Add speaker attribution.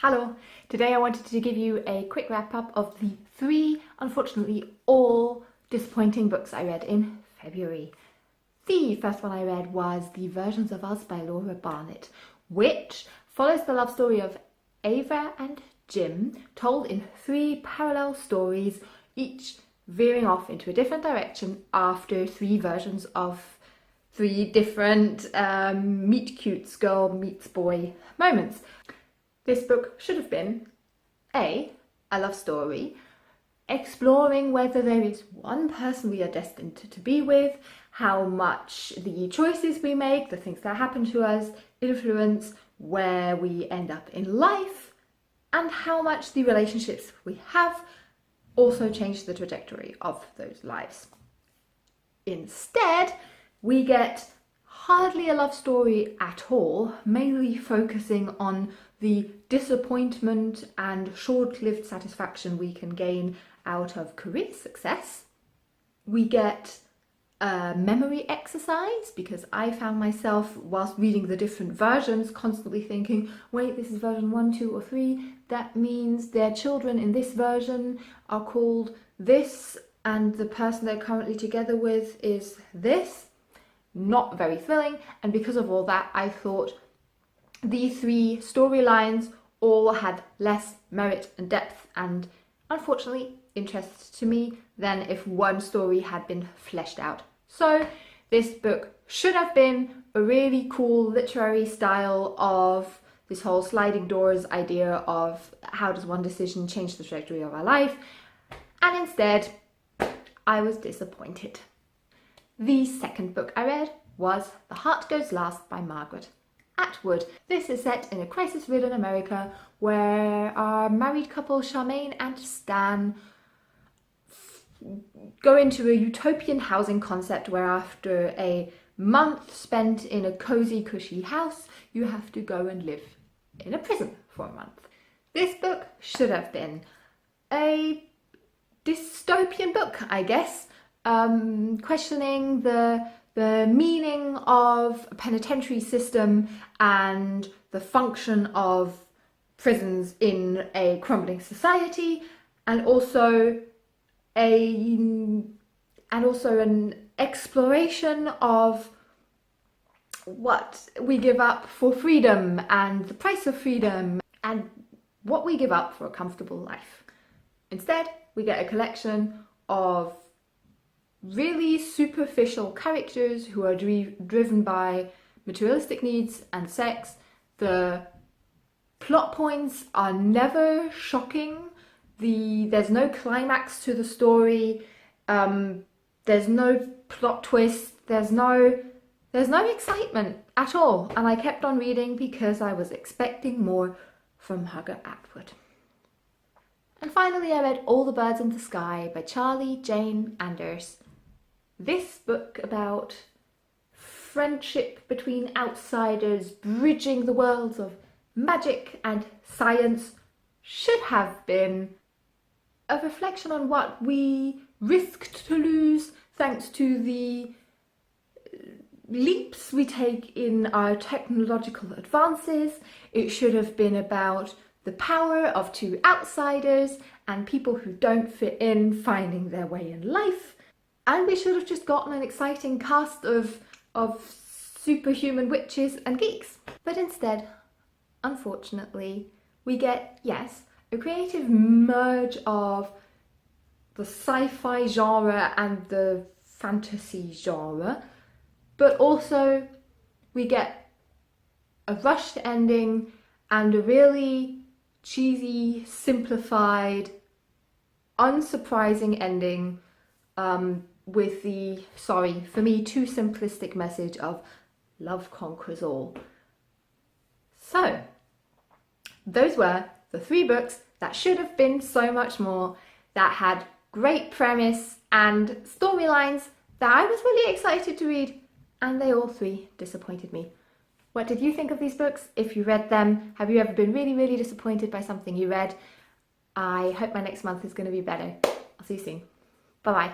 Speaker 1: Hello! Today I wanted to give you a quick wrap up of the 3, unfortunately all disappointing books I read in February. The first one I read was The Versions of Us by Laura Barnett, which follows the love story of Ava and Jim, told in 3 parallel stories, each veering off into a different direction after 3 versions of 3 different meet cutes girl meets boy moments. This book should have been a love story, exploring whether there is one person we are destined to be with, how much the choices we make, the things that happen to us, influence where we end up in life, and how much the relationships we have also change the trajectory of those lives. Instead, we get hardly a love story at all, mainly focusing on the disappointment and short-lived satisfaction we can gain out of career success. We get a memory exercise, because I found myself, whilst reading the different versions, constantly thinking, wait, this is version 1, 2 or 3, that means their children in this version are called this and the person they're currently together with is this. Not very thrilling, and because of all that I thought these 3 storylines all had less merit and depth and, unfortunately, interest to me than if one story had been fleshed out. So this book should have been a really cool literary style of this whole sliding doors idea of how does one decision change the trajectory of our life, and instead I was disappointed. The second book I read was The Heart Goes Last by Margaret. Atwood. This is set in a crisis-ridden America where our married couple Charmaine and Stan go into a utopian housing concept where after a month spent in a cozy, cushy house, you have to go and live in a prison for a month. This book should have been a dystopian book, I guess, questioning the meaning of a penitentiary system and the function of prisons in a crumbling society, and also an exploration of what we give up for freedom and the price of freedom and what we give up for a comfortable life. Instead, we get a collection of really superficial characters who are driven by materialistic needs and sex. The plot points are never shocking. There's no climax to the story. There's no plot twist. There's no excitement at all. And I kept on reading because I was expecting more from Margaret Atwood. And finally, I read All the Birds in the Sky by Charlie Jane Anders. This book about friendship between outsiders, bridging the worlds of magic and science, should have been a reflection on what we risked to lose thanks to the leaps we take in our technological advances. It should have been about the power of 2 outsiders and people who don't fit in finding their way in life. And we should have just gotten an exciting cast of superhuman witches and geeks. But instead, unfortunately, we get, yes, a creative merge of the sci-fi genre and the fantasy genre, but also we get a rushed ending and a really cheesy, simplified, unsurprising ending, with the, sorry, for me, too simplistic message of love conquers all. So, those were the 3 books that should have been so much more, that had great premise and storylines that I was really excited to read, and they all 3 disappointed me. What did you think of these books? If you read them, have you ever been really, really disappointed by something you read? I hope my next month is going to be better. I'll see you soon. Bye-bye.